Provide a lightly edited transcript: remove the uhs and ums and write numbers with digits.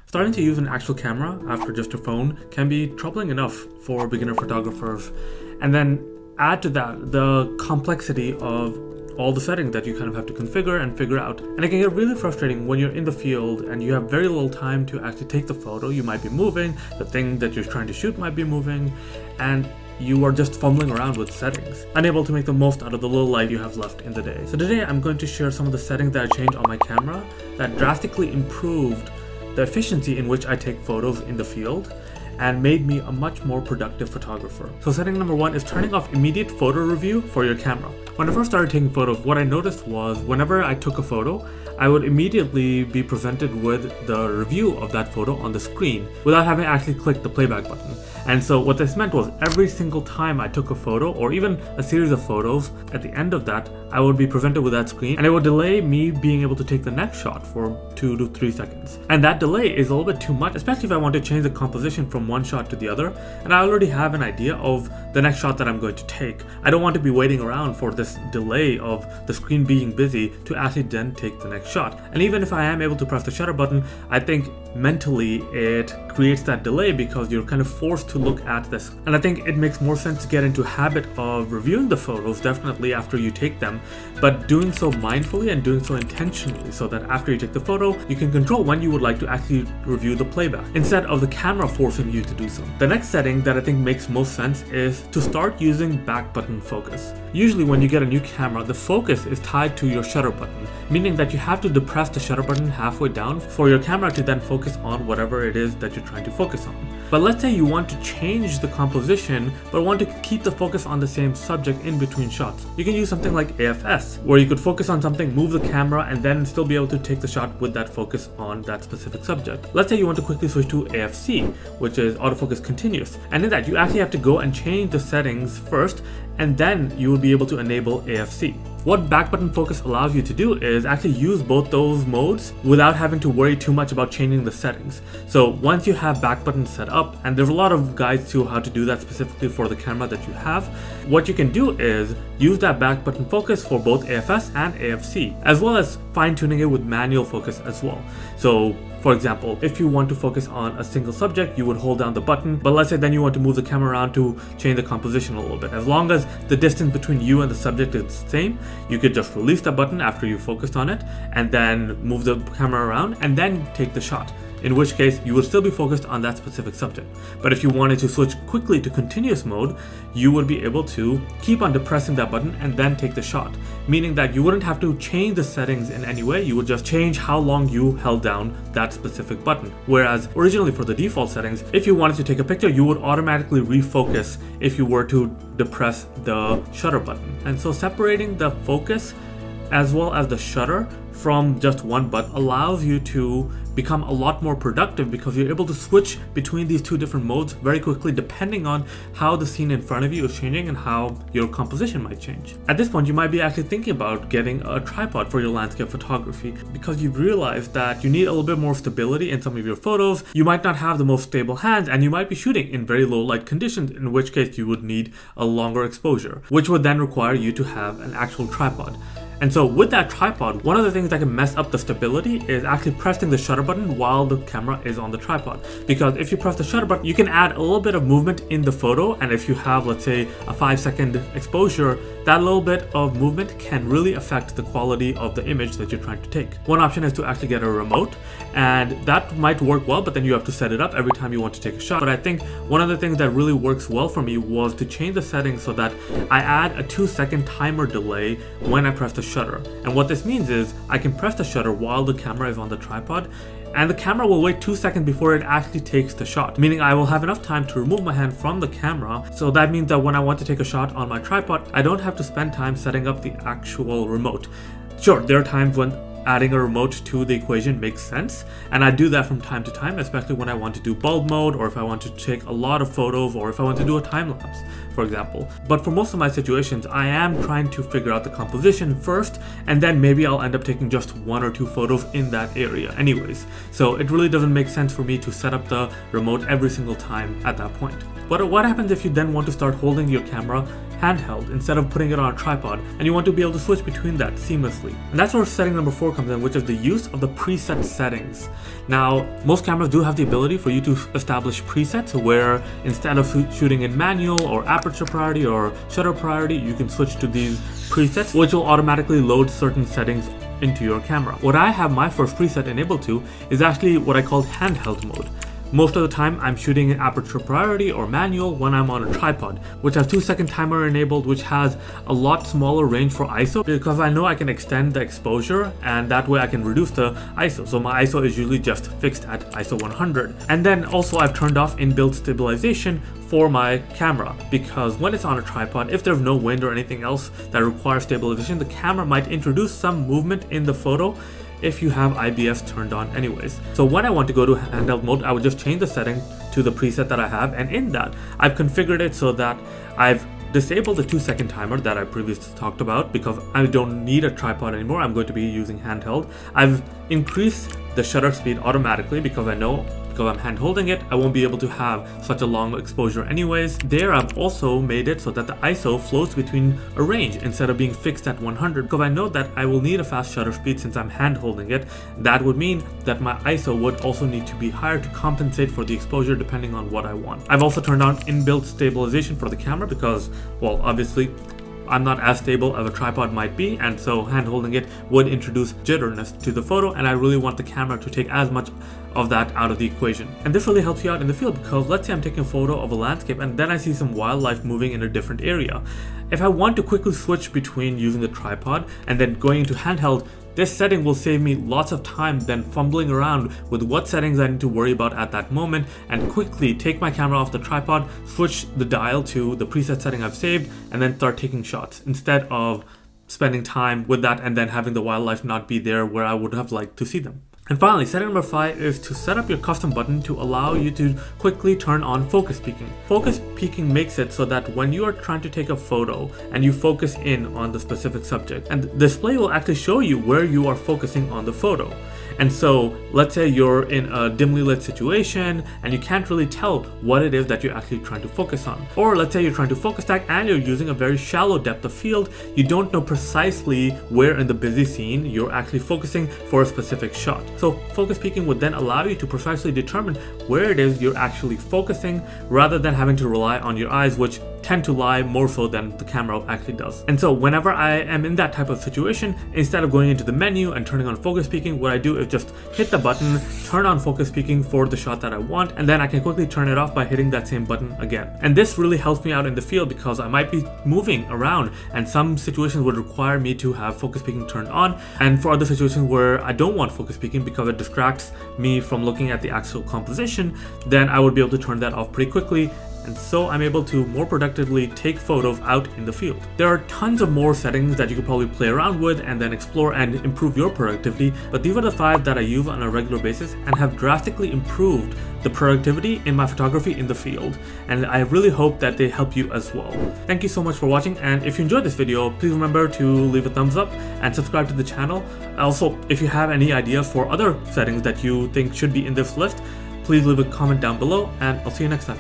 Starting to use an actual camera after just a phone can be troubling enough for beginner photographers, and then add to that the complexity of all the settings that you kind of have to configure and figure out. And it can get really frustrating when you're in the field and you have very little time to actually take the photo. You might be moving, the thing that you're trying to shoot might be moving, and you are just fumbling around with settings, unable to make the most out of the little light you have left in the day. So today I'm going to share some of the settings that I changed on my camera that drastically improved the efficiency in which I take photos in the field and made me a much more productive photographer. So setting number one is turning off immediate photo review for your camera. When I first started taking photos, what I noticed was whenever I took a photo, I would immediately be presented with the review of that photo on the screen without having to actually click the playback button. And so what this meant was every single time I took a photo or even a series of photos, at the end of that, I would be presented with that screen and it would delay me being able to take the next shot for 2 to 3 seconds. And that delay is a little bit too much, especially if I want to change the composition from one shot to the other and I already have an idea of the next shot that I'm going to take. I don't want to be waiting around for this delay of the screen being busy to actually then take the next shot. And even if I am able to press the shutter button, I think mentally it creates that delay because you're kind of forced to look at this. And I think it makes more sense to get into a habit of reviewing the photos definitely after you take them, but doing so mindfully and doing so intentionally so that after you take the photo, you can control when you would like to actually review the playback instead of the camera forcing you to do so. The next setting that I think makes most sense is to start using back button focus. Usually when you get a new camera, the focus is tied to your shutter button, meaning that you have to depress the shutter button halfway down for your camera to then focus on whatever it is that you're trying to focus on. But let's say you want to change the composition but want to keep the focus on the same subject in between shots. You can use something like AFS, where you could focus on something, move the camera, and then still be able to take the shot with that focus on that specific subject. Let's say you want to quickly switch to AFC, which is autofocus continuous. And in that, you actually have to go and change the settings first, and then you will be able to enable AFC. What back button focus allows you to do is actually use both those modes without having to worry too much about changing the settings. So once you have back button set up, and there's a lot of guides to how to do that specifically for the camera that you have, what you can do is use that back button focus for both AFS and AFC, as well as fine tuning it with manual focus as well. So for example, if you want to focus on a single subject, you would hold down the button, but let's say then you want to move the camera around to change the composition a little bit. As long as the distance between you and the subject is the same, you could just release the button after you focused on it and then move the camera around and then take the shot. In which case, you would still be focused on that specific subject. But if you wanted to switch quickly to continuous mode, you would be able to keep on depressing that button and then take the shot. Meaning that you wouldn't have to change the settings in any way, you would just change how long you held down that specific button. Whereas originally for the default settings, if you wanted to take a picture, you would automatically refocus if you were to depress the shutter button. And so separating the focus as well as the shutter from just one button allows you to become a lot more productive because you're able to switch between these two different modes very quickly depending on how the scene in front of you is changing and how your composition might change. At this point, you might be actually thinking about getting a tripod for your landscape photography because you've realized that you need a little bit more stability in some of your photos. You might not have the most stable hands and you might be shooting in very low light conditions, in which case you would need a longer exposure, which would then require you to have an actual tripod. And so with that tripod, one of the things that can mess up the stability is actually pressing the shutter button while the camera is on the tripod. Because if you press the shutter button, you can add a little bit of movement in the photo, and if you have, let's say, a 5-second exposure, that little bit of movement can really affect the quality of the image that you're trying to take. One option is to actually get a remote, and that might work well, but then you have to set it up every time you want to take a shot. But I think one of the things that really works well for me was to change the settings so that I add a 2-second timer delay when I press the shutter. And what this means is I can press the shutter while the camera is on the tripod, and the camera will wait 2 seconds before it actually takes the shot, meaning I will have enough time to remove my hand from the camera. So that means that when I want to take a shot on my tripod, I don't have to spend time setting up the actual remote. Sure, there are times when adding a remote to the equation makes sense, and I do that from time to time, especially when I want to do bulb mode, or if I want to take a lot of photos, or if I want to do a time lapse, for example. But for most of my situations, I am trying to figure out the composition first, and then maybe I'll end up taking just 1 or 2 photos in that area anyways. So it really doesn't make sense for me to set up the remote every single time at that point. But what happens if you then want to start holding your camera handheld instead of putting it on a tripod, and you want to be able to switch between that seamlessly? And that's where setting number 4 comes in, which is the use of the preset settings. Now, most cameras do have the ability for you to establish presets where instead of shooting in manual or aperture priority or shutter priority, you can switch to these presets, which will automatically load certain settings into your camera. What I have my first preset enabled to is actually what I call handheld mode. Most of the time I'm shooting in aperture priority or manual when I'm on a tripod, which has 2-second timer enabled, which has a lot smaller range for ISO because I know I can extend the exposure and that way I can reduce the ISO. So my ISO is usually just fixed at ISO 100. And then also I've turned off inbuilt stabilization for my camera because when it's on a tripod, if there's no wind or anything else that requires stabilization, the camera might introduce some movement in the photo if you have IBS turned on anyways. So when I want to go to handheld mode, I would just change the setting to the preset that I have, and in that I've configured it so that I've disabled the 2-second timer that I previously talked about because I don't need a tripod anymore. I'm going to be using handheld. I've increased the shutter speed automatically because I know because I'm hand holding it, I won't be able to have such a long exposure anyways. There I've also made it so that the ISO floats between a range instead of being fixed at 100 because I know that I will need a fast shutter speed since I'm hand holding it. That would mean that my ISO would also need to be higher to compensate for the exposure depending on what I want. I've also turned on inbuilt stabilization for the camera because, well, obviously I'm not as stable as a tripod might be, and so hand holding it would introduce jitteriness to the photo, and I really want the camera to take as much of that out of the equation. And this really helps you out in the field because let's say I'm taking a photo of a landscape and then I see some wildlife moving in a different area. If I want to quickly switch between using the tripod and then going into handheld, this setting will save me lots of time than fumbling around with what settings I need to worry about at that moment, and quickly take my camera off the tripod, switch the dial to the preset setting I've saved, and then start taking shots instead of spending time with that and then having the wildlife not be there where I would have liked to see them. And finally, setting number 5 is to set up your custom button to allow you to quickly turn on focus peaking. Focus peaking makes it so that when you are trying to take a photo and you focus in on the specific subject, and the display will actually show you where you are focusing on the photo. And so let's say you're in a dimly lit situation and you can't really tell what it is that you're actually trying to focus on. Or let's say you're trying to focus tag and you're using a very shallow depth of field. You don't know precisely where in the busy scene you're actually focusing for a specific shot. So focus peaking would then allow you to precisely determine where it is you're actually focusing rather than having to rely on your eyes, which tend to lie more so than the camera actually does. And so whenever I am in that type of situation, instead of going into the menu and turning on focus peaking, what I do is just hit the button, turn on focus peaking for the shot that I want, and then I can quickly turn it off by hitting that same button again. And this really helps me out in the field because I might be moving around and some situations would require me to have focus peaking turned on, and for other situations where I don't want focus peaking because it distracts me from looking at the actual composition, then I would be able to turn that off pretty quickly. And so I'm able to more productively take photos out in the field. There are tons of more settings that you could probably play around with and then explore and improve your productivity, but these are the 5 that I use on a regular basis and have drastically improved the productivity in my photography in the field, and I really hope that they help you as well. Thank you so much for watching, and if you enjoyed this video, please remember to leave a thumbs up and subscribe to the channel. Also, if you have any ideas for other settings that you think should be in this list, please leave a comment down below, and I'll see you next time.